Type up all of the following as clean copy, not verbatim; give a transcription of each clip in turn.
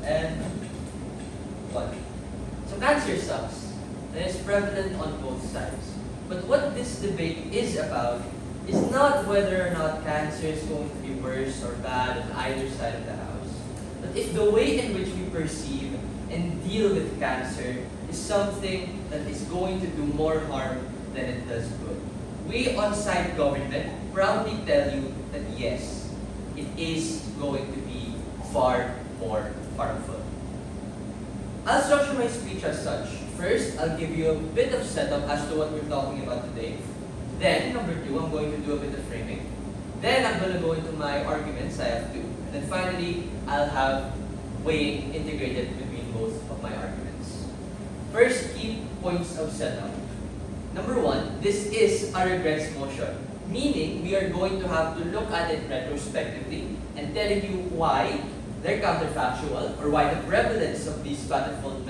And what? So cancer sucks, and it's prevalent on both sides. But what this debate is about is not whether or not cancer is going to be worse or bad on either side of the house, but if the way in which we perceive and deal with cancer is something that is going to do more harm than it does good. We on side government proudly tell you that yes, it is going to be far more harmful. I'll structure my speech as such. First, I'll give you a bit of setup as to what we're talking about today. Then, number two, I'm going to do a bit of framing. Then, I'm going to go into my arguments, I have two. And then finally, I'll have weighing integrated between both of my arguments. First, key points of setup. Number one, this is a regrets motion, meaning we are going to have to look at it retrospectively and telling you why they're counterfactual or why the prevalence of these battlefield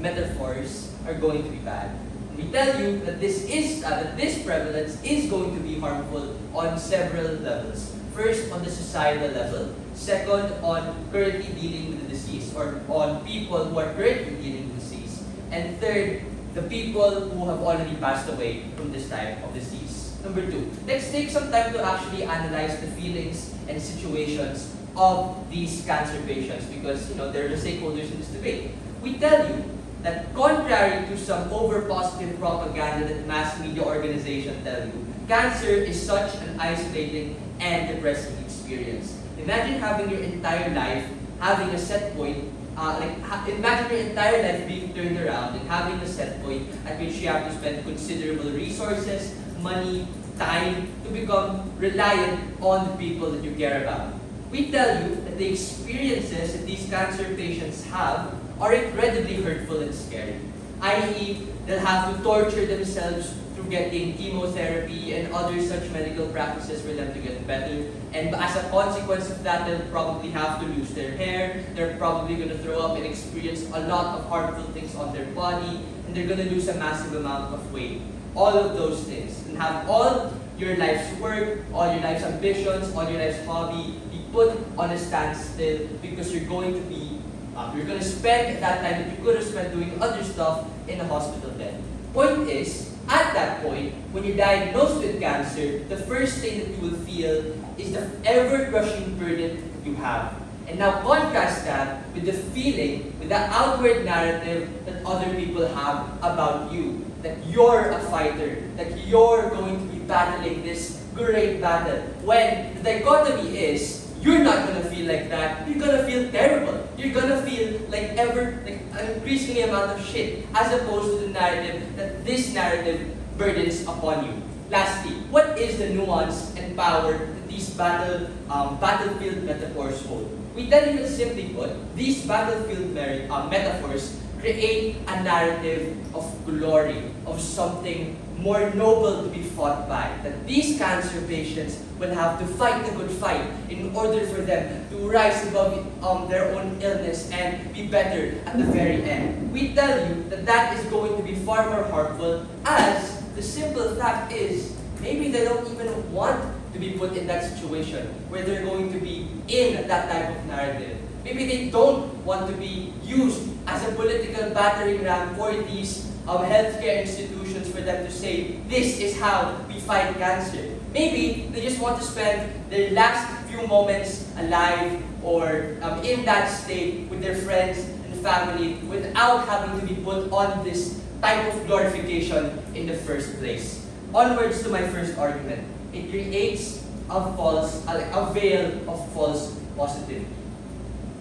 metaphors are going to be bad. And we tell you that this prevalence is going to be harmful on several levels. First, on the societal level. Second, on currently dealing with the disease or on people who are currently dealing with the disease. And third, the people who have already passed away from this type of disease. Number two, let's take some time to actually analyze the feelings and situations of these cancer patients because they're the stakeholders in this debate. We tell you that contrary to some over-positive propaganda that mass media organizations tell you, cancer is such an isolating and depressing experience. Imagine having your entire life having a set point. Imagine your entire life being turned around and having a set point at which you have to spend considerable resources, money, time to become reliant on the people that you care about. We tell you that the experiences that these cancer patients have are incredibly hurtful and scary. I.e., they'll have to torture themselves through getting chemotherapy and other such medical practices for them to get better. And as a consequence of that, they'll probably have to lose their hair, they're probably going to throw up and experience a lot of harmful things on their body, and they're going to lose a massive amount of weight. All of those things. And have all your life's work, all your life's ambitions, all your life's hobby be put on a standstill because you're going to spend that time that you could have spent doing other stuff in a hospital bed. Point is, at that point, when you're diagnosed with cancer, the first thing that you will feel is the ever-crushing burden that you have. And now contrast that with the feeling, with the outward narrative that other people have about you. That you're a fighter, that you're going to be battling this great battle. When the dichotomy is, you're not going to feel like that. You're going to feel terrible. You're going to feel like an increasingly amount of shit, as opposed to the narrative that this narrative burdens upon you. Lastly, what is the nuance and power that these battlefield metaphors hold? We tell you that simply put, these battlefield metaphors create a narrative of glory, of something more noble to be fought by. That these cancer patients will have to fight the good fight in order for them to rise above their own illness and be better at the very end. We tell you that that is going to be far more harmful, as the simple fact is, maybe they don't even want to be put in that situation where they're going to be in that type of narrative. Maybe they don't want to be used as a political battering ram for these healthcare institutions for them to say, this is how we fight cancer. Maybe they just want to spend their last few moments alive or in that state with their friends and family without having to be put on this type of glorification in the first place. Onwards to my first argument. It creates a veil of false positivity.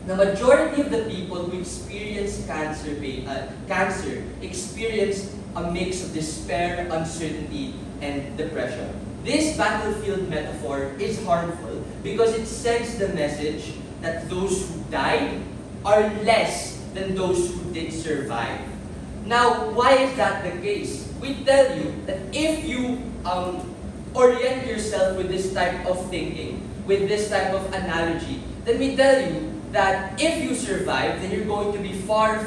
The majority of the people who experience cancer experience a mix of despair, uncertainty, and depression. This battlefield metaphor is harmful because it sends the message that those who died are less than those who did survive. Now, why is that the case? We tell you that if you orient yourself with this type of thinking, with this type of analogy, then we tell you that if you survive, then you're going to be far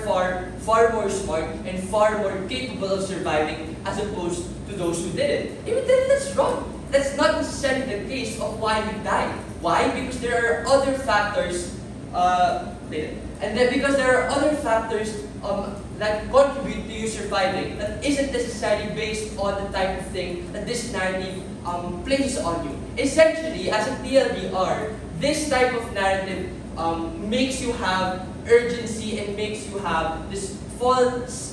more smart and far more capable of surviving as opposed to those who didn't. Even then, that's wrong. That's not necessarily the case of why you died. Why? Because there are other factors And then because there are other factors that contribute to you surviving that isn't necessarily based on the type of thing that this narrative places on you. Essentially, as a TLDR, this type of narrative makes you have urgency and makes you have this false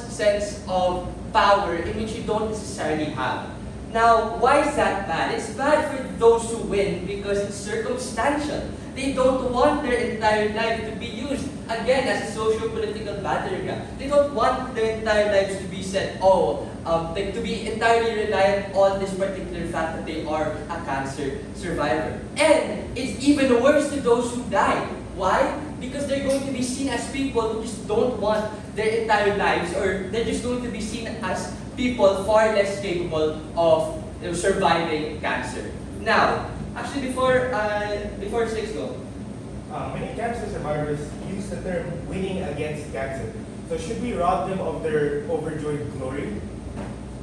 sense of power in which you don't necessarily have. Now, why is that bad? It's bad for those who win because it's circumstantial. They don't want their entire life to be used, again, as a socio-political battleground. They don't want their entire lives to be said, to be entirely reliant on this particular fact that they are a cancer survivor. And it's even worse to those who die. Why? Because they're going to be seen as people who just don't want their entire lives, or they're just going to be seen as people far less capable of surviving cancer. Now, actually, before 6 go. Many cancer survivors use the term winning against cancer. So should we rob them of their overjoyed glory?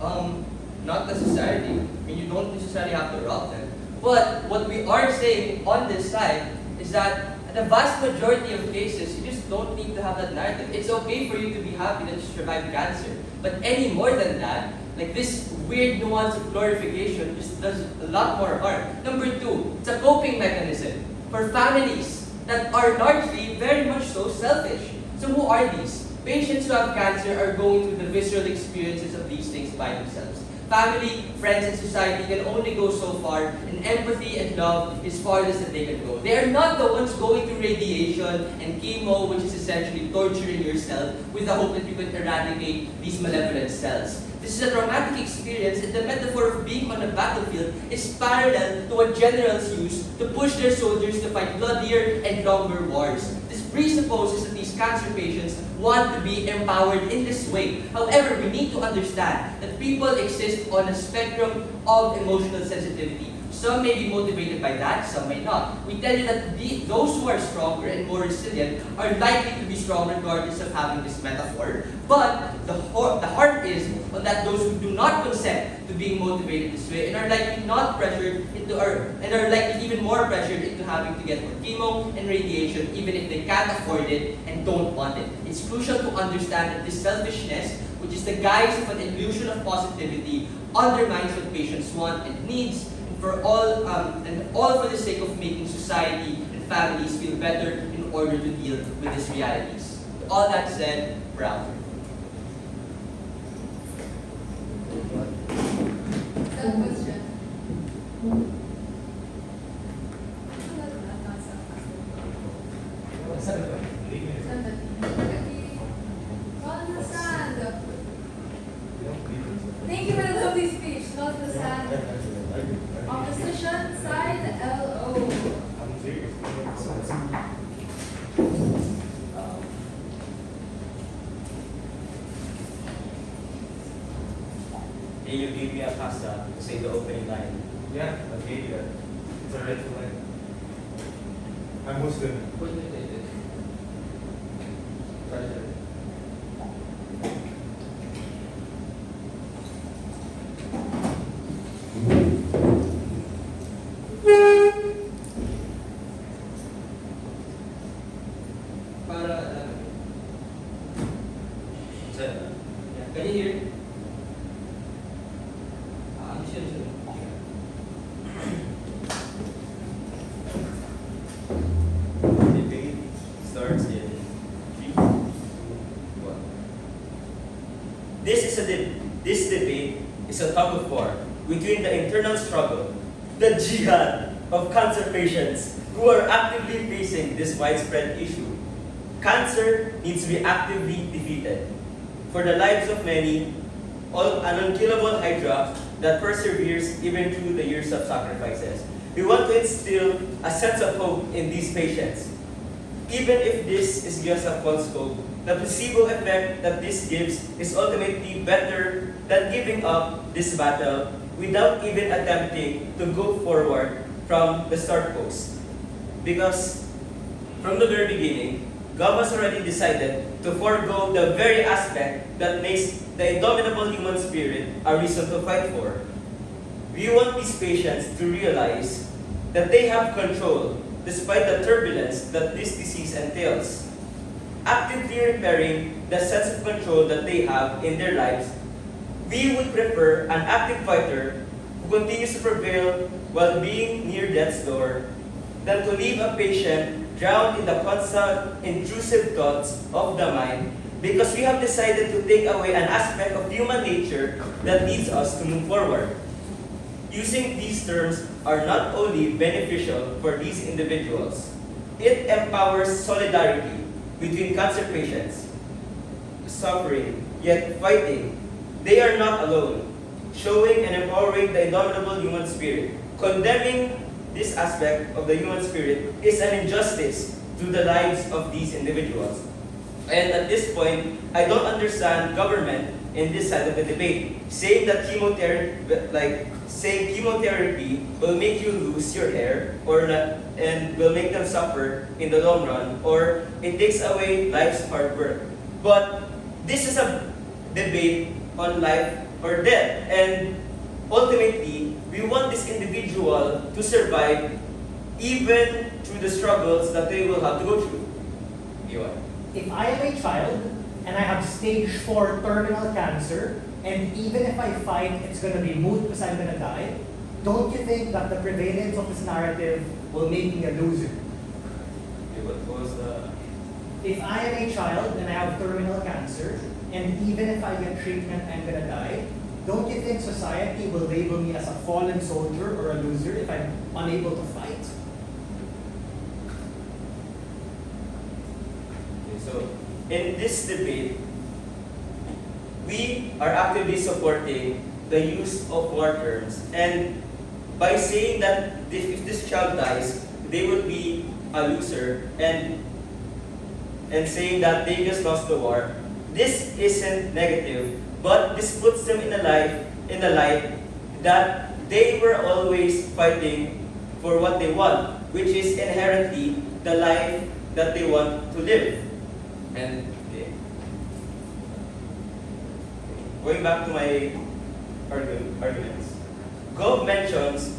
Not necessarily. I mean, you don't necessarily have to rob them. But what we are saying on this side is that in the vast majority of cases, you just don't need to have that narrative. It's okay for you to be happy that you survived cancer. But any more than that, like this weird nuance of glorification just does a lot more harm. Number 2, it's a coping mechanism for families that are largely very much so selfish. So who are these? Patients who have cancer are going through the visceral experiences of these things by themselves. Family, friends, and society can only go so far, and empathy and love is farthest that they can go. They are not the ones going through radiation and chemo, which is essentially torturing yourself with the hope that you can eradicate these malevolent cells. This is a traumatic experience, and the metaphor of being on a battlefield is parallel to what generals use to push their soldiers to fight bloodier and longer wars. This presupposes that these cancer patients want to be empowered in this way. However, we need to understand that people exist on a spectrum of emotional sensitivity. Some may be motivated by that, some may not. We tell you that those who are stronger and more resilient are likely to be strong regardless of having this metaphor. But the heart is on that those who do not consent to being motivated this way and are likely not pressured into and are likely even more pressured into having to get more chemo and radiation even if they can't afford it and don't want it. It's crucial to understand that this selfishness, which is the guise of an illusion of positivity, undermines what patients want and needs, all for the sake of making society and families feel better in order to deal with these realities. With all that said, proud. Question. Thank you for the lovely speech. Not the sand. Opposition side LO. Hey, you gave me a pasta to say the opening line. Yeah, I gave you that. It's a red flag. I'm Muslim. Can you hear? Debate starts in 3, 2, 1. This debate is a tug of war between the internal struggle, the jihad of cancer patients who are actively facing this widespread issue. Cancer needs to be actively defeated. For the lives of many, an unkillable hydra that perseveres even through the years of sacrifices. We want to instill a sense of hope in these patients. Even if this is just a false hope, the placebo effect that this gives is ultimately better than giving up this battle without even attempting to go forward from the start post. Because from the very beginning, God has already decided to forego the very aspect that makes the indomitable human spirit a reason to fight for. We want these patients to realize that they have control despite the turbulence that this disease entails. Actively repairing the sense of control that they have in their lives, we would prefer an active fighter who continues to prevail while being near death's door than to leave a patient drowned in the constant intrusive thoughts of the mind, because we have decided to take away an aspect of human nature that leads us to move forward. Using these terms are not only beneficial for these individuals, it empowers solidarity between cancer patients suffering yet fighting. They are not alone, showing and empowering the indomitable human spirit. Condemning this aspect of the human spirit is an injustice to the lives of these individuals. And at this point, I don't understand government in this side of the debate, saying that chemotherapy will make you lose your hair or not, and will make them suffer in the long run, or it takes away life's hard work. But this is a debate on life or death, and ultimately, we want this individual to survive even through the struggles that they will have to go through. Iwan. If I am a child and I have stage 4 terminal cancer, and even if I fight, it's going to be moot because I'm going to die, don't you think that the prevalence of this narrative will make me a loser? What was the... If I am a child and I have terminal cancer, and even if I get treatment, I'm going to die, don't you think society will label me as a fallen soldier or a loser if I'm unable to fight? So, in this debate, we are actively supporting the use of war terms, and by saying that if this child dies, they would be a loser, and saying that they just lost the war, this isn't negative, but this puts them in the light that they were always fighting for what they want, which is inherently the life that they want to live. And going back to my arguments, Gov mentions,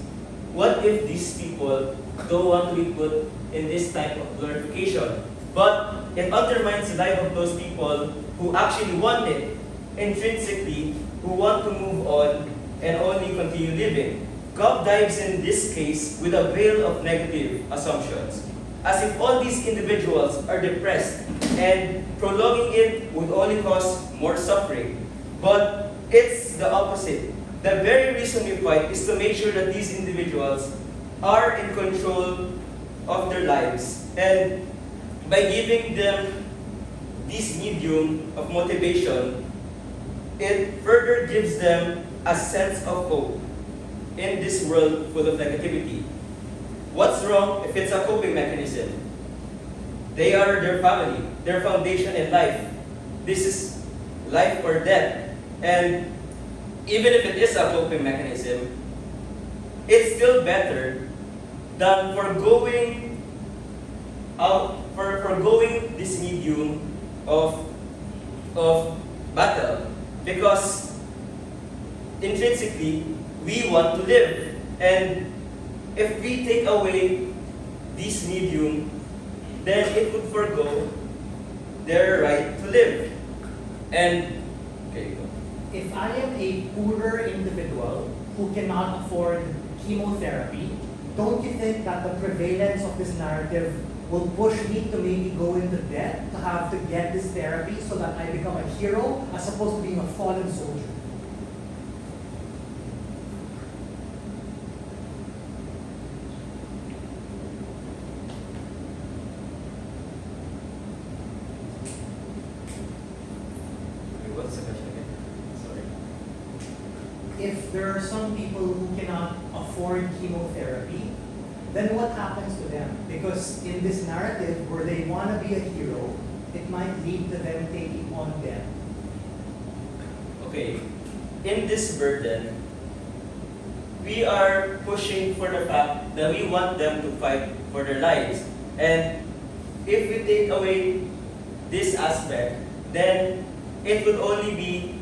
what if these people don't want to be put in this type of glorification? But it undermines the life of those people who actually want it, intrinsically, who want to move on and only continue living. Gov dives in this case with a veil of negative assumptions, as if all these individuals are depressed and prolonging it would only cause more suffering. But it's the opposite. The very reason we fight is to make sure that these individuals are in control of their lives. And by giving them this medium of motivation, it further gives them a sense of hope in this world full of negativity. What's wrong if it's a coping mechanism? They are their family, their foundation in life. This is life or death. And even if it is a coping mechanism, it's still better than forgoing this medium of battle, because intrinsically we want to live, and if we take away this medium, then it would forgo their right to live. And okay, go. If I am a poorer individual who cannot afford chemotherapy, don't you think that the prevalence of this narrative will push me to maybe go into debt to have to get this therapy so that I become a hero as opposed to being a fallen soldier? What's the question again? Sorry. If there are some people who cannot afford chemotherapy, then what happens to them? Because in this narrative where they want to be a hero, it might lead to them taking on debt. Okay, in this burden, we are pushing for the fact that we want them to fight for their lives. And if we take away this aspect, then it will only be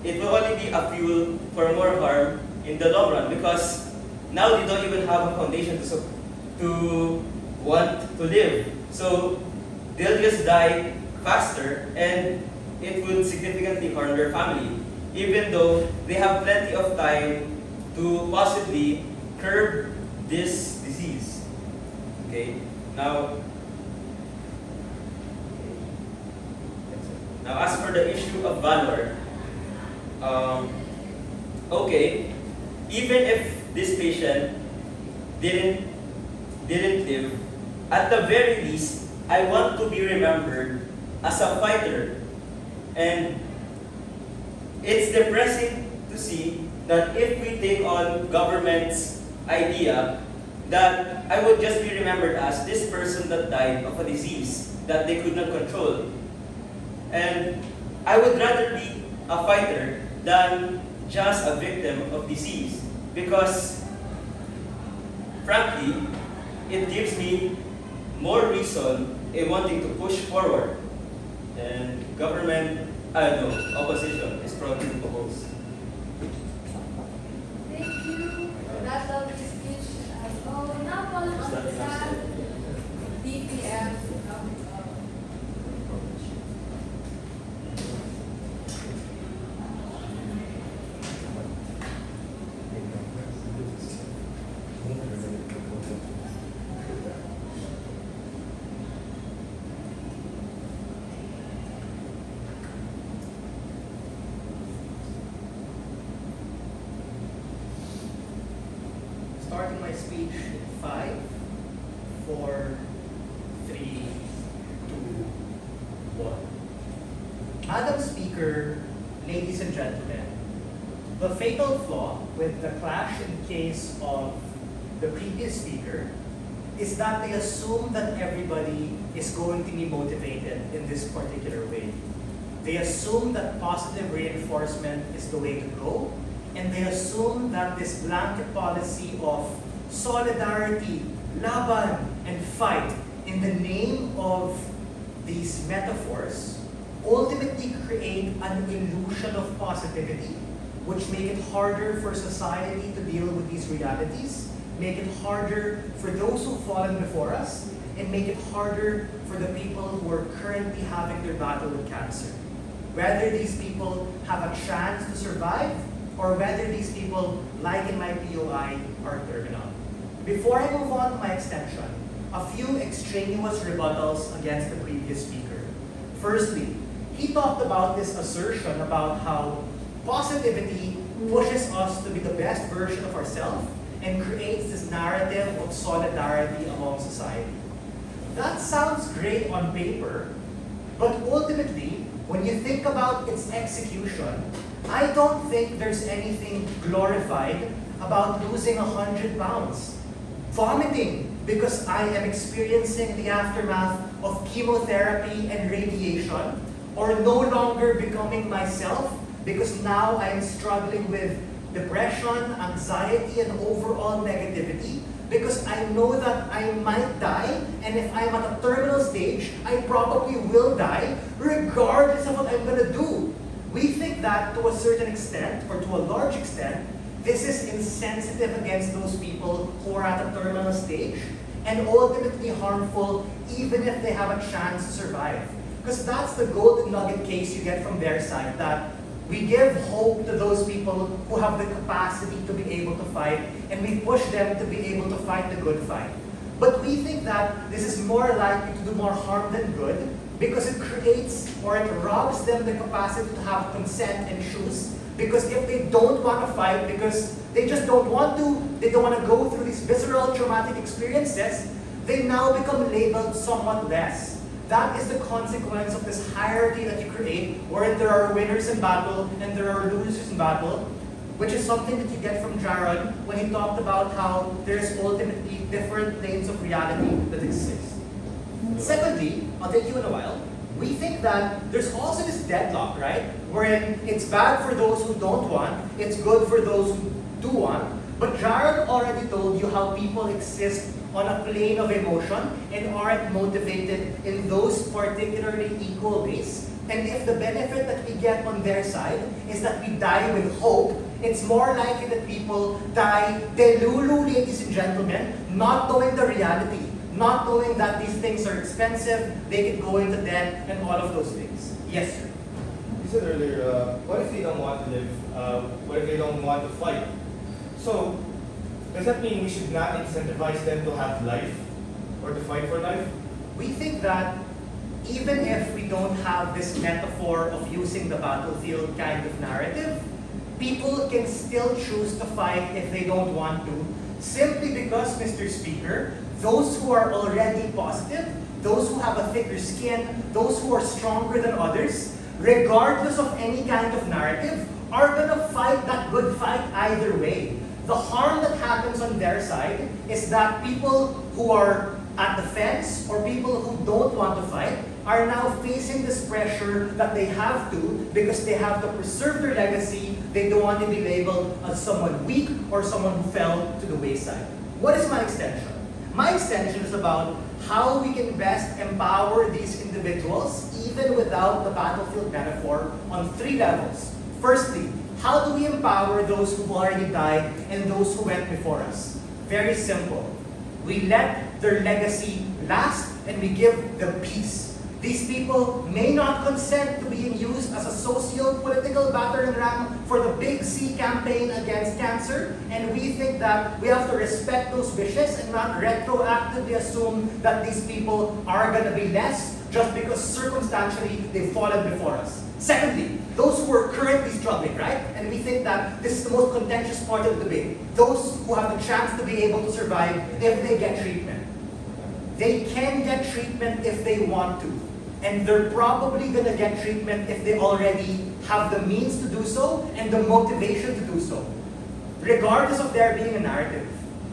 a fuel for more harm in the long run, because now they don't even have a foundation to want to live. So they'll just die faster and it would significantly harm their family, even though they have plenty of time to possibly curb this disease. Okay, now as for the issue of valor, okay, even if this patient didn't live, at the very least, I want to be remembered as a fighter. And it's depressing to see that if we take on government's idea that I would just be remembered as this person that died of a disease that they could not control. And I would rather be a fighter than just a victim of disease, because frankly, it gives me more reason in wanting to push forward. And government, opposition is probably the host. Thank you for that lovely speech. So now calling on the staff, DPM. Starting my speech in 5, 4, 3, 2, 1. Madam Speaker, ladies and gentlemen, the fatal flaw with the clash in case of the previous speaker is that they assume that everybody is going to be motivated in this particular way. They assume that positive reinforcement is the way to go, and they assume that this blanket policy of solidarity, laban, and fight in the name of these metaphors ultimately create an illusion of positivity, which make it harder for society to deal with these realities, make it harder for those who've fallen before us, and make it harder for the people who are currently having their battle with cancer. Whether these people have a chance to survive, or whether these people, like in my POI, are terminal. Before I move on to my extension, a few extraneous rebuttals against the previous speaker. Firstly, he talked about this assertion about how positivity pushes us to be the best version of ourselves and creates this narrative of solidarity among society. That sounds great on paper, but ultimately, when you think about its execution, I don't think there's anything glorified about losing 100 pounds. Vomiting because I am experiencing the aftermath of chemotherapy and radiation, or no longer becoming myself because now I am struggling with depression, anxiety, and overall negativity, because I know that I might die, and if I'm at a terminal stage, I probably will die, regardless of what I'm gonna do. We think that to a certain extent, or to a large extent, this is insensitive against those people who are at a terminal stage, and ultimately harmful even if they have a chance to survive. Because that's the golden nugget case you get from their side, that we give hope to those people who have the capacity to be able to fight, and we push them to be able to fight the good fight. But we think that this is more likely to do more harm than good, because it creates, or it robs them the capacity to have consent and choose. Because if they don't want to fight, because they just don't want to, they don't want to go through these visceral traumatic experiences, they now become labeled somewhat less. That is the consequence of this hierarchy that you create, where there are winners in battle and there are losers in battle, which is something that you get from Jaron when he talked about how there's ultimately different planes of reality that exist. Secondly, I'll take you in a while, we think that there's also this deadlock, right? Wherein it's bad for those who don't want, it's good for those who do want. But Jaron already told you how people exist on a plane of emotion and aren't motivated in those particularly equal ways. And if the benefit that we get on their side is that we die with hope It's more likely that people die delulu, ladies and gentlemen, not knowing the reality, not knowing that these things are expensive, they could go into debt, and all of those things. Yes, sir. You said earlier, what if they don't want to live? What if they don't want to fight? So, does that mean we should not incentivize them to have life or to fight for life? We think that even if we don't have this metaphor of using the battlefield kind of narrative, people can still choose to fight if they don't want to, simply because, Mr. Speaker, those who are already positive, those who have a thicker skin, those who are stronger than others, regardless of any kind of narrative, are gonna fight that good fight either way. The harm that happens on their side is that people who are at the fence or people who don't want to fight are now facing this pressure that they have to because they have to preserve their legacy. They don't want to be labeled as someone weak or someone who fell to the wayside. What is my extension? My extension is about how we can best empower these individuals even without the battlefield metaphor on 3 levels. Firstly, how do we empower those who've already died and those who went before us? Very simple. We let their legacy last and we give them peace. These people may not consent to being used as a socio-political battering ram for the Big C campaign against cancer, and we think that we have to respect those wishes and not retroactively assume that these people are going to be less just because circumstantially they've fallen before us. Secondly, those who are currently struggling, right? And we think that this is the most contentious part of the debate. Those who have the chance to be able to survive if they get treatment. They can get treatment if they want to. And they're probably going to get treatment if they already have the means to do so and the motivation to do so, regardless of there being a narrative.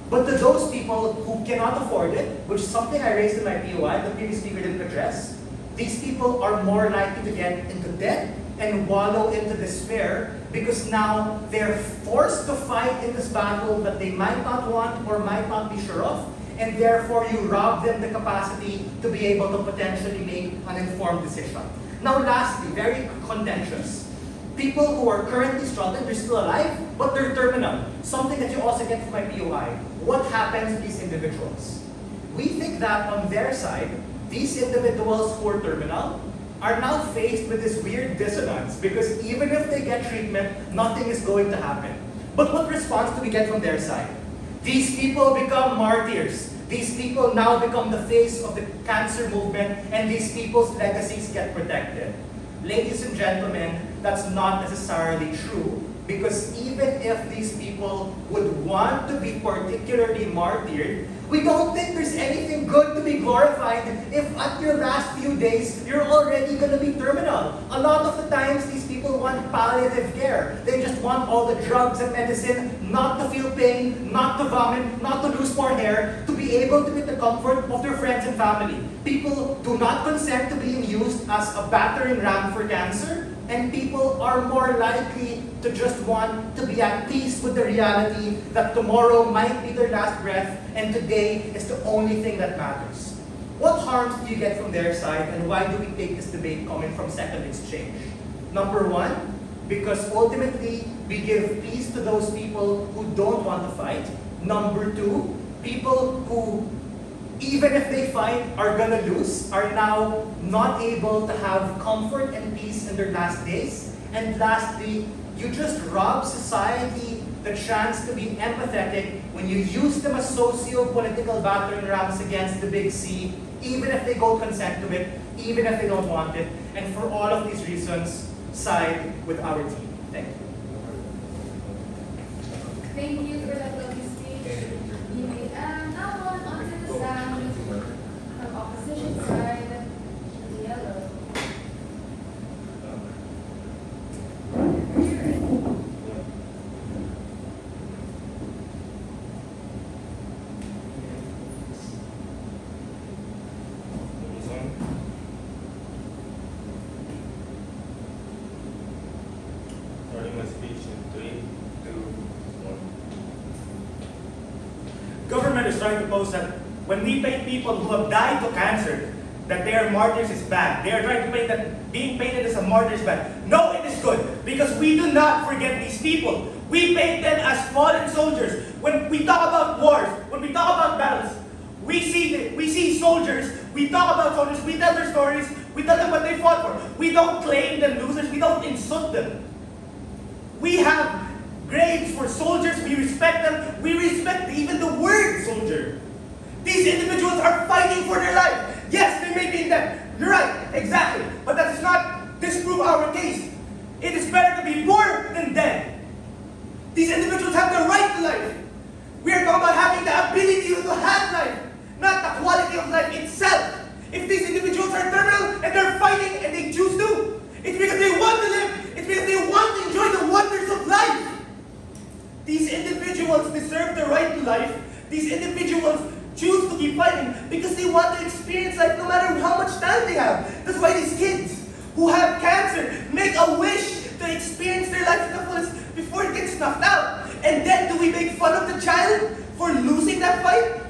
But to those people who cannot afford it, which is something I raised in my POI, the previous speaker didn't address, these people are more likely to get into debt and wallow into despair because now they're forced to fight in this battle that they might not want or might not be sure of, and therefore you rob them the capacity to be able to potentially make an informed decision. Now lastly, very contentious. People who are currently struggling, they're still alive, but they're terminal. Something that you also get from my POI. What happens to these individuals? We think that on their side, these individuals who are terminal are now faced with this weird dissonance because even if they get treatment, nothing is going to happen. But what response do we get from their side? These people become martyrs. These people now become the face of the cancer movement, and these people's legacies get protected. Ladies and gentlemen, that's not necessarily true, because even if these people would want to be particularly martyred, we don't think there's anything good to be glorified if at your last few days, you're already going to be terminal. A lot of the times, these people want palliative care. They just want all the drugs and medicine, not to feel pain, not to vomit, not to lose more hair, to be able to get the comfort of their friends and family. People do not consent to being used as a battering ram for cancer, and people are more likely to just want to be at peace with the reality that tomorrow might be their last breath and today is the only thing that matters. What harms do you get from their side, and why do we take this debate coming from Second Exchange? Number one, because ultimately we give peace to those people who don't want to fight. Number two, people who, even if they fight, are gonna lose, are now not able to have comfort and peace in their last days. And lastly, you just rob society the chance to be empathetic when you use them as socio-political battering rams against the Big C, even if they don't consent to it, even if they don't want it. And for all of these reasons, side with our team. Thank you. Thank you for that lovely speech. Now on to the stand from opposition side, the yellow. Starting my speech in 3, 2, 1. Government is trying to pose that when we paint people who have died to cancer, that they are martyrs is bad. They are trying to paint that being painted as a martyr is bad. No, it is good, because we do not forget these people. We paint them as fallen soldiers. When we talk about wars, when we talk about battles, we see soldiers, we talk about soldiers, we tell their stories, we tell them what they fought for. We don't claim them losers, we don't insult them. We have grades for soldiers, we respect them, we respect even the word soldier. These individuals are fighting for their life. Yes, they may be in debt. You're right, exactly. But that does not disprove our case. It is better to be poor than dead. These individuals have the right to life. We are talking about having the ability to have life, not the quality of life itself. If these individuals are terminal and they're fighting and they choose to, it's because they want to live. It's because they want to enjoy the wonders of life. These individuals deserve the right to life. These individuals choose to keep fighting because they want to experience life no matter how much time they have. That's why these kids who have cancer make a wish to experience their life to the fullest before it gets snuffed out. And then do we make fun of the child for losing that fight?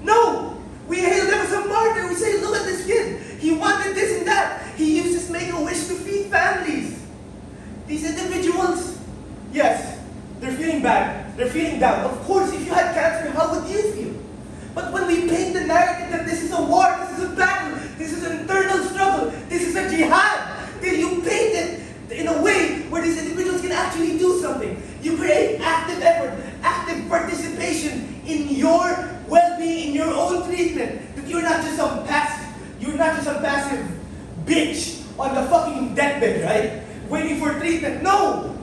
No! We hail them as a martyr. We say, look at this kid. He wanted this and that. He used his make-a-wish to feed families. These individuals, yes, they're feeling bad. They're feeling down. Of course, if you had cancer, how would you feel? But when we paint the narrative that this is a war, this is a battle, this is an internal struggle, this is a jihad, then you paint it in a way where these individuals can actually do something. You create active effort, active participation in your well-being, in your own treatment. That you're not just some passive bitch on the fucking deathbed, right? Waiting for treatment. No!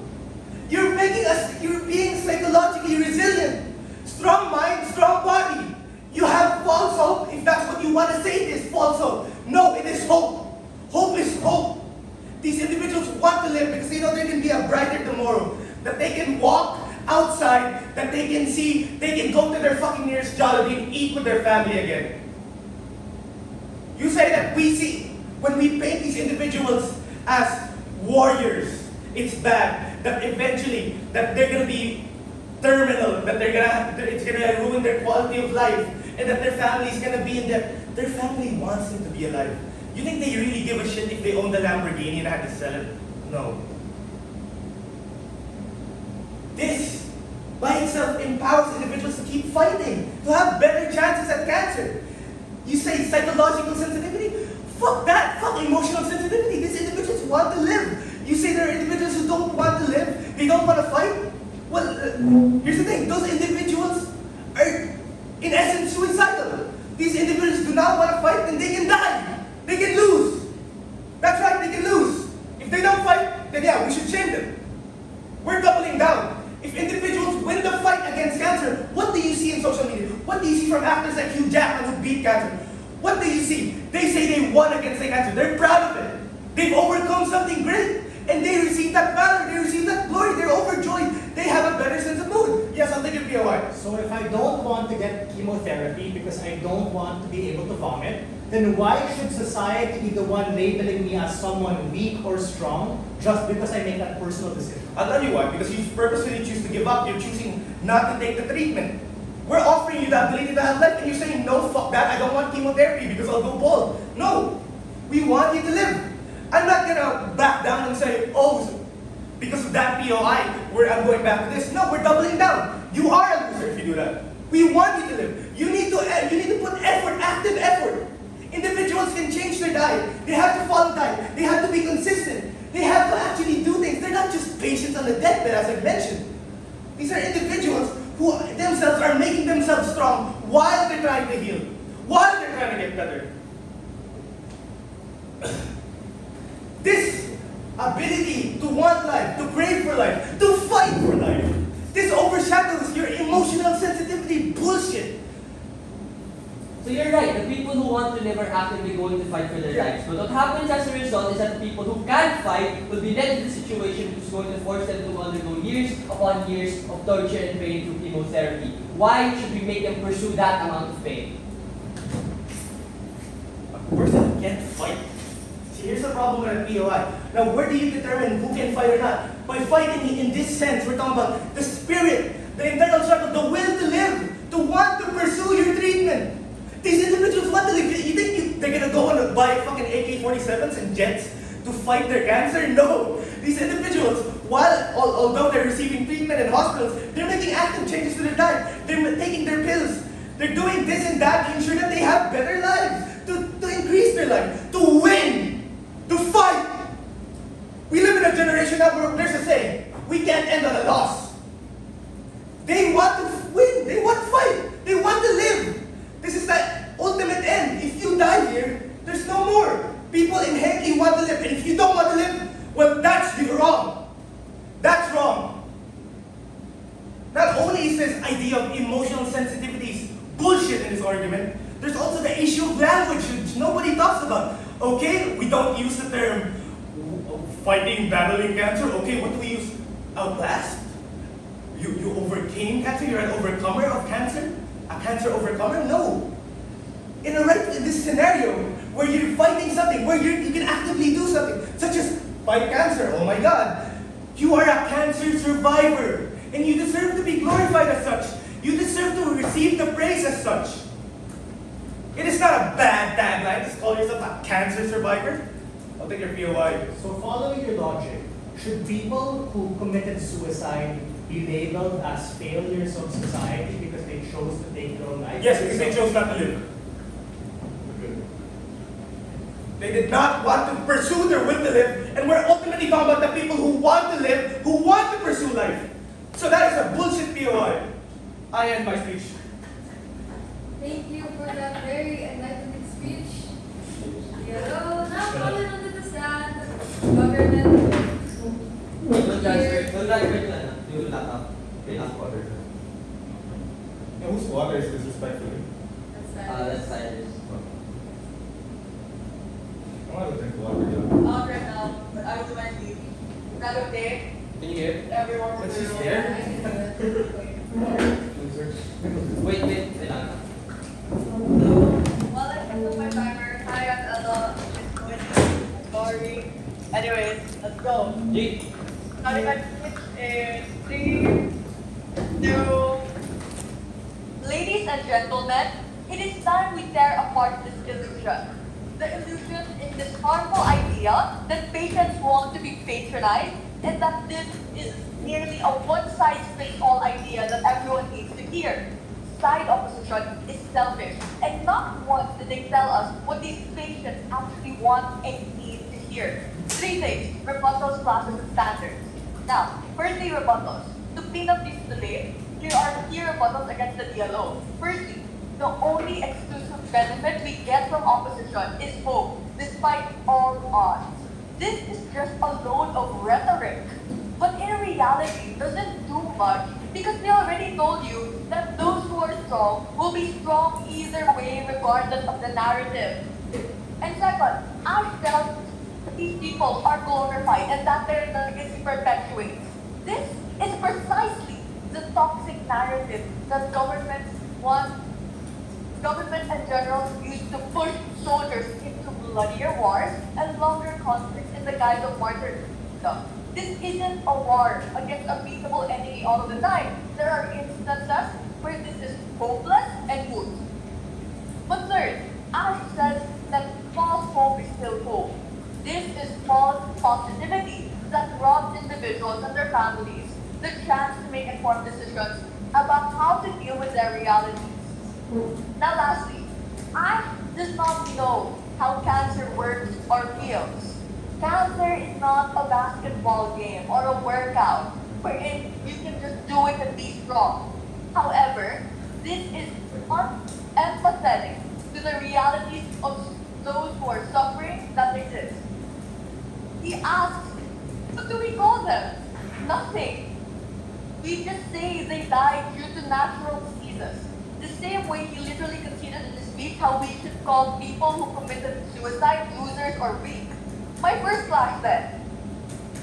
You're being psychologically resilient. Strong mind, strong body. You have false hope, if that's what you want to say it is, false hope. No, it is hope. Hope is hope. These individuals want to live because they know there can be a brighter tomorrow. That they can walk outside, that they can see, they can go to their fucking nearest Jollibee and eat with their family again. You say that when we paint these individuals as warriors, it's bad. That eventually, that they're going to be terminal, that it's going to ruin their quality of life, and that their family is going to be in debt. Their family wants them to be alive. You think they really give a shit if they own the Lamborghini and had to sell it? No. This, by itself, empowers individuals to keep fighting, to have better chances at cancer. You say psychological sensitivity? Fuck that. Fuck emotional sensitivity. These individuals want to live. You say there are individuals who don't want to live, they don't want to fight? Well, here's the thing. Those individuals are, in essence, suicidal. These individuals do not want to fight, and they can die. They can lose. That's right, they can lose. If they don't fight, then yeah, we should shame them. We're doubling down. If individuals win the fight against cancer, what do you see in social media? What do you see from actors like Hugh Jackman who beat cancer? What do you see? They say they won against the cancer. They're proud of it. They've overcome something great. And they receive that valor, they receive that glory, they're overjoyed. They have a better sense of mood. Yes, I'll take it POI. So if I don't want to get chemotherapy because I don't want to be able to vomit, then why should society be the one labeling me as someone weak or strong just because I make that personal decision? I'll tell you why. Because you purposely choose to give up. You're choosing not to take the treatment. We're offering you the ability to have life, and you're saying, no, fuck that, I don't want chemotherapy because I'll go bald. No, we want you to live. I'm not gonna back down and say, oh, because of that POI, I'm going back to this. No, we're doubling down. You are a loser if you do that. We want you to live. You need to put effort, active effort. Individuals can change their diet. They have to follow diet. They have to be consistent. They have to actually do things. They're not just patients on the deathbed, as I mentioned. These are individuals who themselves are making themselves strong while they're trying to heal, while they're trying to get better. This ability to want life, to crave for life, to fight for life, this overshadows your emotional sensitivity bullshit. So you're right, the people who want to live are actively going to fight for their lives. But what happens as a result is that the people who can't fight will be led to the situation which is going to force them to undergo years upon years of torture and pain through chemotherapy. Why should we make them pursue that amount of pain? A person can't fight. See, here's the problem with a POI. Now, where do you determine who can fight or not? By fighting in this sense, we're talking about the spirit, the internal struggle, the will to live, to want to pursue your treatment. These individuals want to live. You think they're gonna go and buy fucking AK-47s and jets to fight their cancer? No. These individuals Although they're receiving treatment in hospitals, they're making active changes to their diet. They're taking their pills. They're doing this and that to ensure that they have better lives, to increase their life, to win, to fight. We live in a generation now where there's a saying, we can't end on a loss. They want to win, they want to fight, they want to live. This is the ultimate end. If you die here, there's no more. People inherently want to live, and if you don't want to live, well, that's wrong. That's wrong. Not only is this idea of emotional sensitivities bullshit in this argument, there's also the issue of language, which nobody talks about. Okay, we don't use the term fighting, battling cancer. Okay, what do we use? Outlast? You overcame cancer? You're an overcomer of cancer? A cancer overcomer? No. In this scenario, where you're fighting something, where you can actively do something, such as fight cancer, oh my God. You are a cancer survivor, and you deserve to be glorified as such. You deserve to receive the praise as such. It is not a bad tagline to call yourself a cancer survivor. I'll take your POI. So following your logic, should people who committed suicide be labeled as failures of society because they chose to take their own lives? Yes, because they chose not to live. They did not want to pursue their will to live, and we're ultimately talking about the people who want to live, who want to pursue life. So that is a bullshit POI. I end my speech. Thank you for that very enlightening speech. Yellow. Now calling onto the stand. Government. Don't transfer to ano, yung laptop. Kailangan order. And whose water is disrespectfully? That's Cyrus. I want to drink water. Yeah. Out right now, but I will do my speech. Is that okay? Can you hear? Everyone But will she's do there. Wait, kailangan. Well, I took my timer. Hi, I'm Ella. Sorry. Anyways, let's go. G. Starting my speech in 3, 2. Ladies and gentlemen, it is time we tear apart this illusion. The illusion is this harmful idea that patients want to be patronized and that this is merely a one-size-fits-all idea that everyone needs to hear. Side opposition is selfish, and not once did they tell us what these patients actually want and need to hear. 3 things: rebuttals, classes, and standards. Now, firstly, rebuttals. To clean up this debate, here are key rebuttals against the DLO. Firstly, the only exclusive benefit we get from opposition is hope, despite all odds. This is just a load of rhetoric, but in reality, doesn't do much because they already told you that those who are strong will be strong either way, regardless of the narrative. And second, Ash tells these people are glorified and that their legacy perpetuates. This is precisely the toxic narrative that governments and generals use to push soldiers into bloodier wars and longer conflicts in the guise of martyrdom. This isn't a war against a beatable enemy all of the time. There are instances where this is hopeless and moot. But third, Ash says that false hope is still hope. This is false positivity that robs individuals and their families the chance to make informed decisions about how to deal with their realities. Now lastly, Ash does not know how cancer works or feels. Cancer is not a basketball game or a workout wherein you can just do it and be strong. However, this is unempathetic to the realities of those who are suffering that exist. He asks, what do we call them? Nothing. We just say they died due to natural diseases. The same way he literally conceded in his speech how we should call people who committed suicide losers or weak. My first flash then.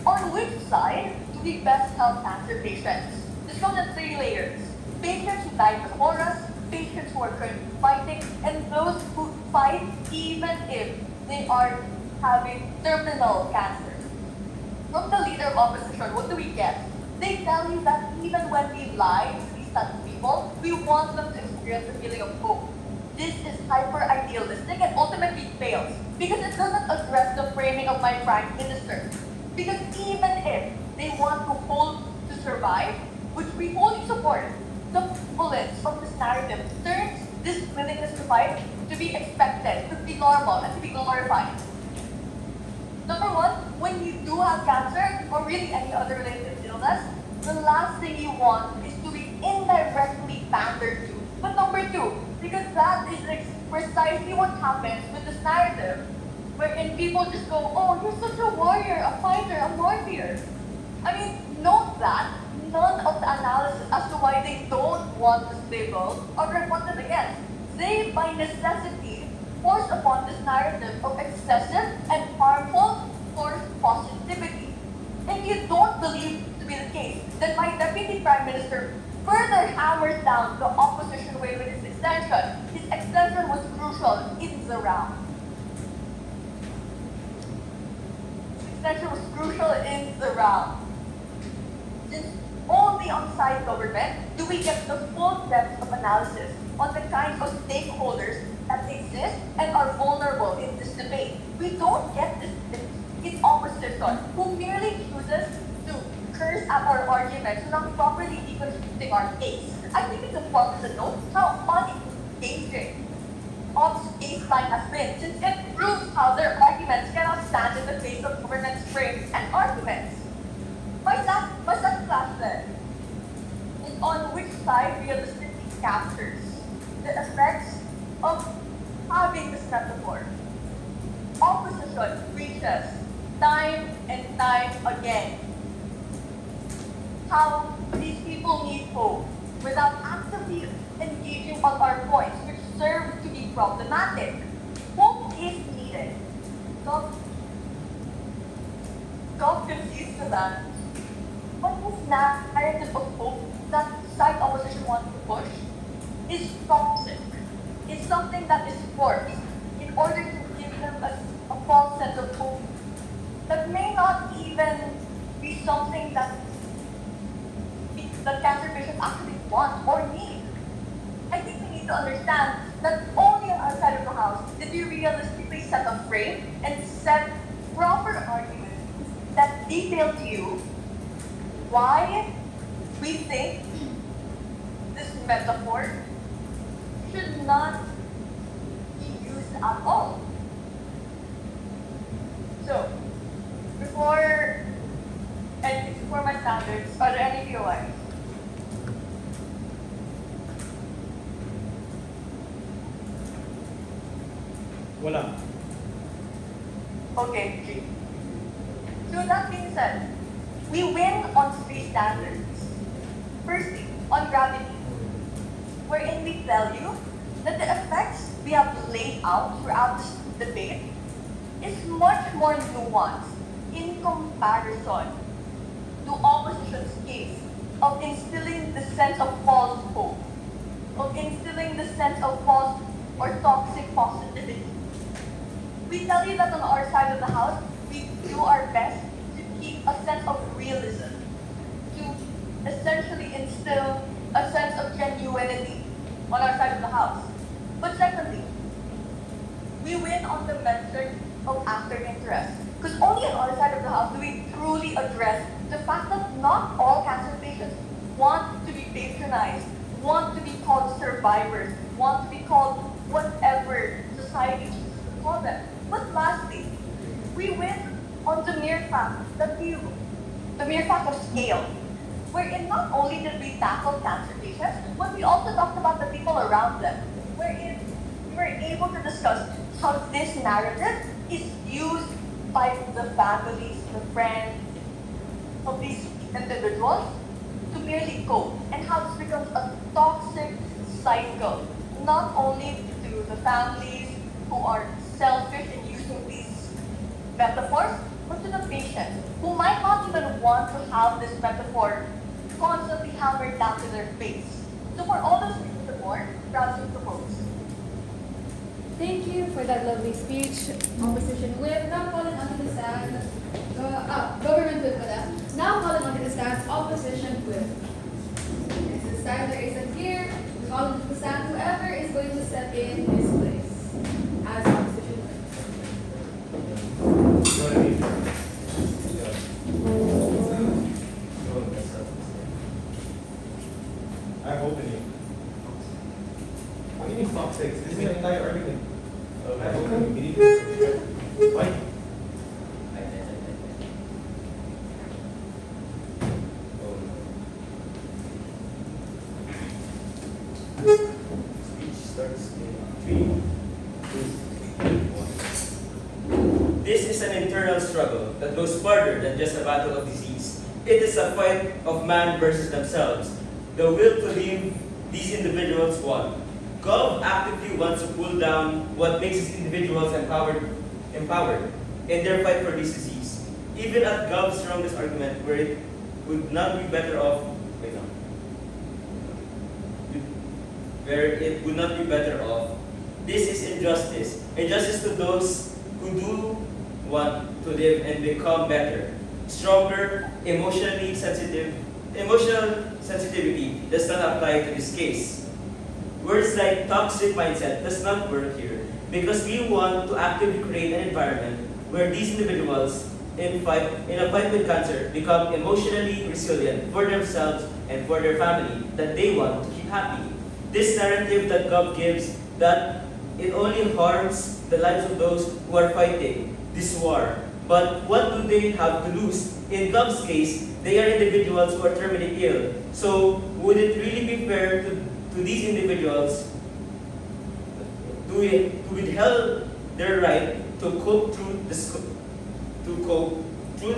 On which side do we best help cancer patients? This comes in 3 layers. Patients who died before us, patients who are currently fighting, and those who fight even if they are having terminal cancer. From the leader of opposition, what do we get? They tell you that even when we lie to these types of people, we want them to experience the feeling of hope. This is hyper-idealistic and ultimately fails because it doesn't address the framing of my prime minister. Because even if they want to hold to survive, which we wholly support. The prevalence of this narrative turns this willingness to fight to be expected, to be normal, and to be glorified. Number one, when you do have cancer or really any other related illness, the last thing you want is to be indirectly pandered to. But number two, because that is precisely what happens with this narrative, wherein people just go, oh, you're such a warrior, a fighter, a martyr. I mean, note that none of the analysis as to why they don't want this label are reflected against. They, by necessity, force upon this narrative of excessive and harmful forced positivity. If you don't believe to be the case, then my Deputy Prime Minister further hammers down the opposition way with his extension. His extension was crucial in the round. His extension was crucial in the round. Since only on side government do we get the full depth of analysis on the kinds of stakeholders that exist and are vulnerable in this debate. We don't get this in opposition, who merely chooses to curse at our arguments without properly deconstructing our case. I think it's important to note how unengaging Ops' case line has been, since it proves how their arguments cannot stand in the face of government's frames and arguments. My second class then is on which side realistically captures the effects of having this metaphor. Opposition reaches time and time again how these people need hope without actively engaging on our points, which serve to be problematic. Hope is needed. Gov concedes to that. But this narrative of hope that side opposition wants to push is toxic. It's something that is forced in order to give them a false sense of hope that may not even be something that cancer patients actually want or need. I think we need to understand that only on our side of the house did we realistically set a frame and set proper arguments that detail to you why we think this metaphor should not be used at all. So, before my standards, are there any POIs? Wala. Okay, G. So that being said, we win on three standards. Firstly, on gravity, wherein we tell you that the effects we have laid out throughout this debate is much more nuanced in comparison to opposition's case of instilling the sense of false hope, of instilling the sense of false or toxic positivity. We tell you that on our side of the house, we do our best to keep a sense of realism, to essentially instill a sense of genuinity on our side of the house. But secondly, we win on the metric of actor interest. Because only on our side of the house do we truly address the fact that not all cancer patients want to be patronized, want to be called survivors, want to be called whatever society chooses to call them. But lastly, we win on the mere fact of scale, wherein not only did we tackle cancer patients, but we also talked about the people around them, wherein we were able to discuss how this narrative is used by the families, the friends of these individuals to merely cope, and how this becomes a toxic cycle, not only to the families who are selfish in using these metaphors, but to the patients who might not even want to have this metaphor constantly hammered down to their face. So for all those reasons and more, proud to propose. Thank you for that lovely speech, opposition whip. Now calling onto the stand, government whip pala. Now calling onto the stand, opposition whip. And since Tyler isn't here, we call onto the stand whoever is going to step in his place as opposition whip. You know what I mean? This is an internal struggle that goes farther than just a battle of disease. It is a fight of man versus themselves. The will to leave these individuals want. Gov actively wants to pull down what makes these individuals empowered in their fight for this disease. Even at Gov's strongest argument where it would not be better off, this is injustice. Injustice to those who do want to live and become better. Stronger, emotional sensitivity does not apply to this case. Words like toxic mindset does not work here because we want to actively create an environment where these individuals in a fight with cancer become emotionally resilient for themselves and for their family that they want to keep happy. This narrative that Gov gives that it only harms the lives of those who are fighting this war. But what do they have to lose? In Gov's case, they are individuals who are terminally ill. So would it really be fair to these individuals to withhold their right to cope through the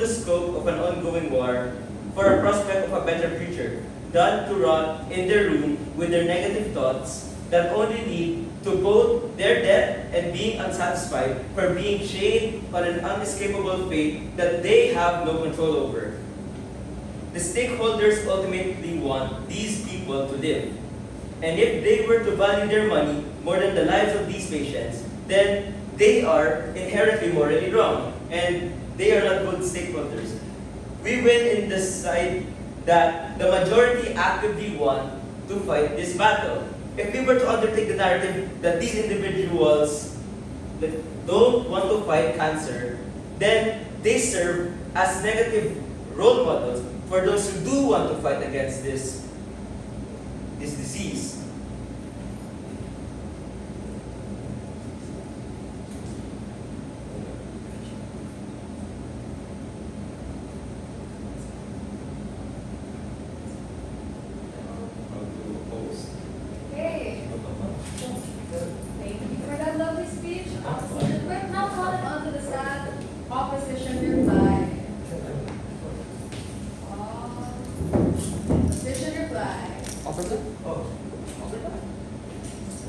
scope of an ongoing war for a prospect of a better future, than to rot in their room with their negative thoughts that only lead to both their death and being unsatisfied for being chained on an unescapable fate that they have no control over. The stakeholders ultimately want these people to live. And if they were to value their money more than the lives of these patients, then they are inherently morally wrong, and they are not good stakeholders. We win in the side that the majority actively want to fight this battle. If we were to undertake the narrative that these individuals that don't want to fight cancer, then they serve as negative role models for those who do want to fight against this disease. Okay. Thank you for that lovely speech. Opposition. We're now calling on to the stand. Opposition reply. Opposition reply.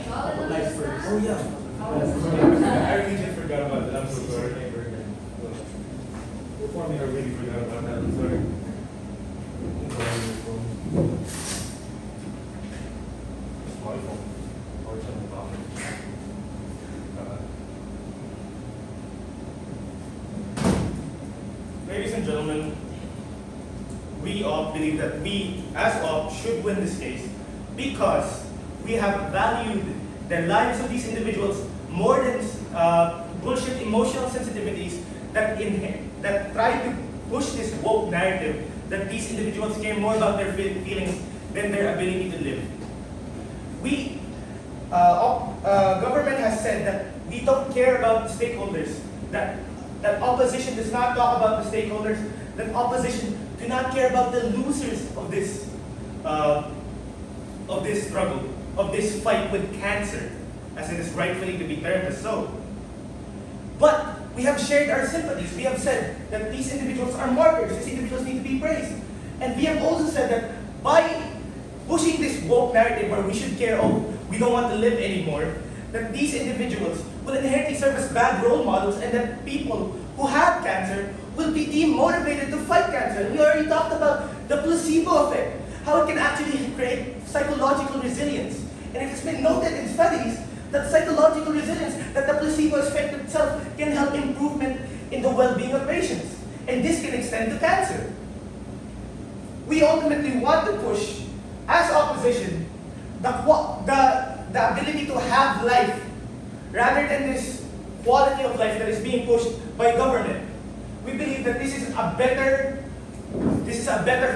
Calling on to the stand. Oh, yeah. Opposition I reply. really just forgot about that. I'm so sorry. I really forgot about that. I'm sorry. My phone. Or something about it. Ladies and gentlemen, we all believe that we, as OP, should win this case because we have valued the lives of these individuals more than bullshit emotional sensitivities that try to push this woke narrative that these individuals care more about their feelings than their ability to live. Government has said that we don't care about the stakeholders, that opposition does not talk about the stakeholders, that opposition do not care about the losers of this struggle, of this fight with cancer, as it is rightfully to be termed as so. But we have shared our sympathies. We have said that these individuals are martyrs, these individuals need to be praised. And we have also said that by pushing this woke narrative where we should care, oh, we don't want to live anymore, that these individuals will inherently serve as bad role models and that people who have cancer will be demotivated to fight cancer. And we already talked about the placebo effect, how it can actually create psychological resilience. And it has been noted in studies that psychological resilience, that the placebo effect itself can help improvement in the well-being of patients. And this can extend to cancer. We ultimately want to push, as opposition, the ability to have life, rather than this quality of life that is being pushed by government. We believe that this is a better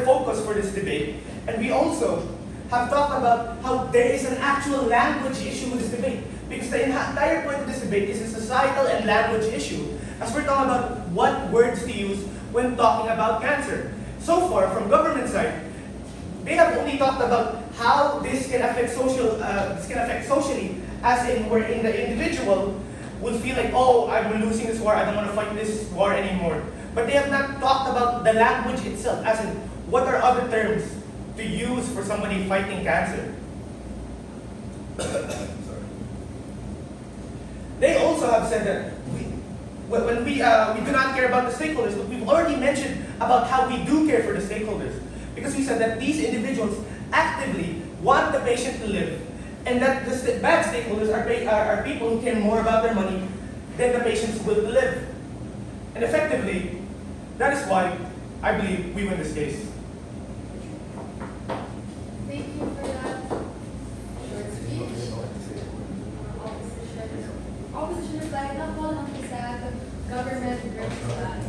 focus for this debate. And we also have talked about how there is an actual language issue with this debate. Because the entire point of this debate is a societal and language issue, as we're talking about what words to use when talking about cancer. So far, from government side, they have only talked about how this can affect socially, as in we're in the individual, will feel like, oh, I'm losing this war, I don't want to fight this war anymore. But they have not talked about the language itself, as in, what are other terms to use for somebody fighting cancer? They also have said that when we do not care about the stakeholders, but we've already mentioned about how we do care for the stakeholders. Because we said that these individuals actively want the patient to live, and that the bad stakeholders are people who care more about their money than the patient's will to live. And effectively, that is why I believe we win this case. Thank you for that short speech. Opposition reply, now call on the stand, government versus land.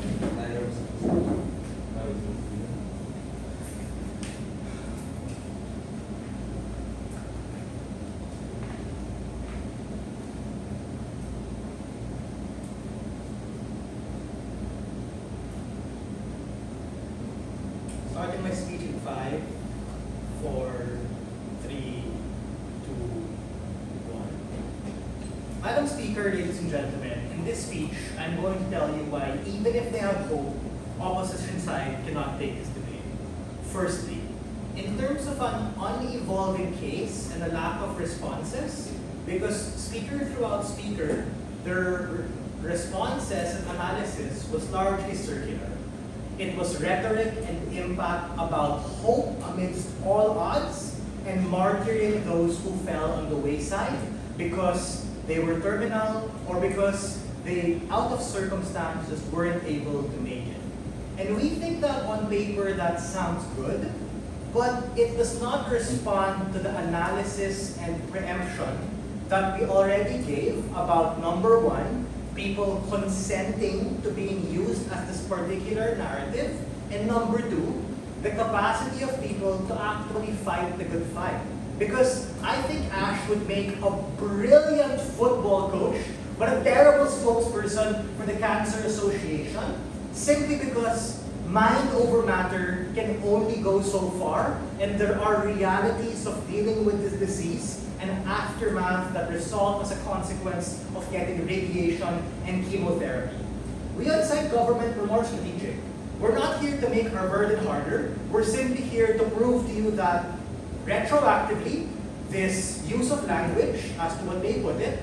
Starting my speech in 5, 4, 3, 2, 1. Madam Speaker, ladies and gentlemen, in this speech, I'm going to tell you why, even if they have hope, opposition side cannot take this debate. Firstly, in terms of an unevolving case and a lack of responses, because speaker throughout speaker, their responses and analysis was largely circular. It was rhetoric and impact about hope amidst all odds and martyring those who fell on the wayside because they were terminal or because they, out of circumstances, weren't able to make it. And we think that on paper that sounds good, but it does not respond to the analysis and preemption that we already gave about number one, people consenting to being used as this particular narrative, and number two, the capacity of people to actually fight the good fight. Because I think Ash would make a brilliant football coach, but a terrible spokesperson for the Cancer Association, simply because mind over matter can only go so far, and there are realities of dealing with this disease and aftermath that result as a consequence of getting radiation and chemotherapy. We outside government were more strategic. We're not here to make our burden harder. We're simply here to prove to you that retroactively, this use of language, as to what they put it,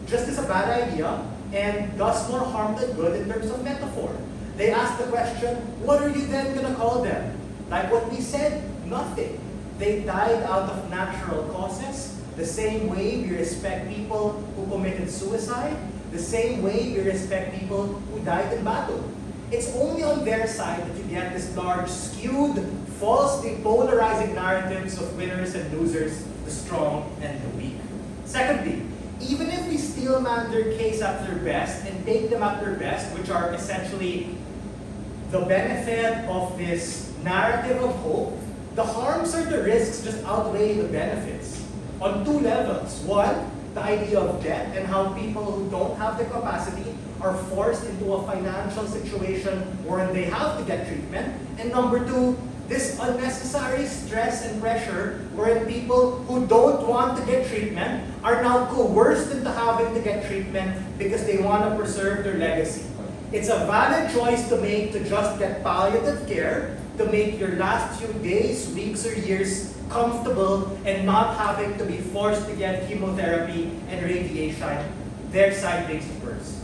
just is a bad idea and does more harm than good in terms of metaphor. They asked the question, what are you then gonna call them? Like what we said, nothing. They died out of natural causes, the same way we respect people who committed suicide, the same way we respect people who died in battle. It's only on their side that you get this large, skewed, falsely polarizing narratives of winners and losers, the strong and the weak. Secondly, even if we steelman their case at their best and take them at their best, which are essentially the benefit of this narrative of hope, the harms or the risks just outweigh the benefits on two levels. One, the idea of debt and how people who don't have the capacity are forced into a financial situation wherein they have to get treatment. And number two, this unnecessary stress and pressure wherein people who don't want to get treatment are now coerced into having to get treatment because they want to preserve their legacy. It's a valid choice to make to just get palliative care, to make your last few days, weeks, or years comfortable and not having to be forced to get chemotherapy and radiation. Their side takes it first.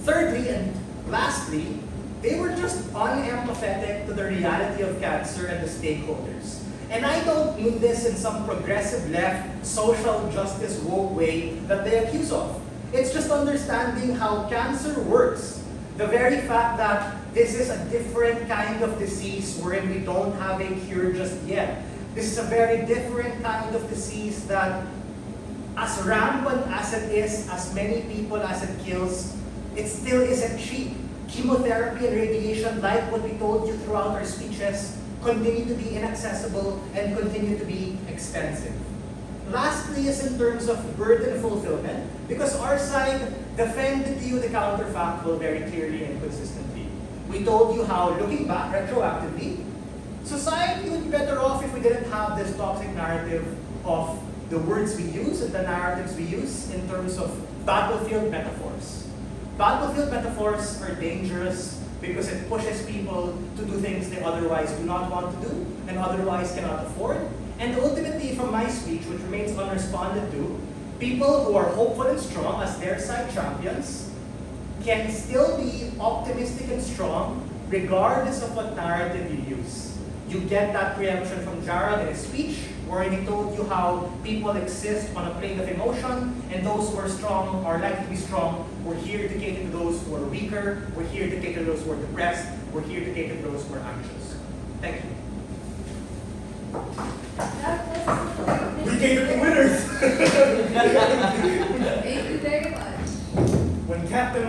Thirdly, and lastly, they were just unempathetic to the reality of cancer and the stakeholders. And I don't mean this in some progressive left, social justice woke way that they accuse of. It's just understanding how cancer works. The very fact that this is a different kind of disease wherein we don't have a cure just yet. This is a very different kind of disease that, as rampant as it is, as many people as it kills, it still isn't cheap. Chemotherapy and radiation, like what we told you throughout our speeches, continue to be inaccessible and continue to be expensive. Lastly is in terms of burden fulfillment, because our side defended to you the counterfactual very clearly and consistently. We told you how, looking back retroactively, society would be better off if we didn't have this toxic narrative of the words we use and the narratives we use in terms of battlefield metaphors. Battlefield metaphors are dangerous because it pushes people to do things they otherwise do not want to do and otherwise cannot afford. And ultimately, from my speech, which remains unresponded to, people who are hopeful and strong as their side champions can still be optimistic and strong regardless of what narrative you use. You get that preemption from Gerald in his speech, where he told you how people exist on a plane of emotion, and those who are strong are likely to be strong. We're here to cater to those who are weaker. We're here to cater to those who are depressed. We're here to cater to those who are anxious. Thank you. We cater to winners. Thank you very much. When Captain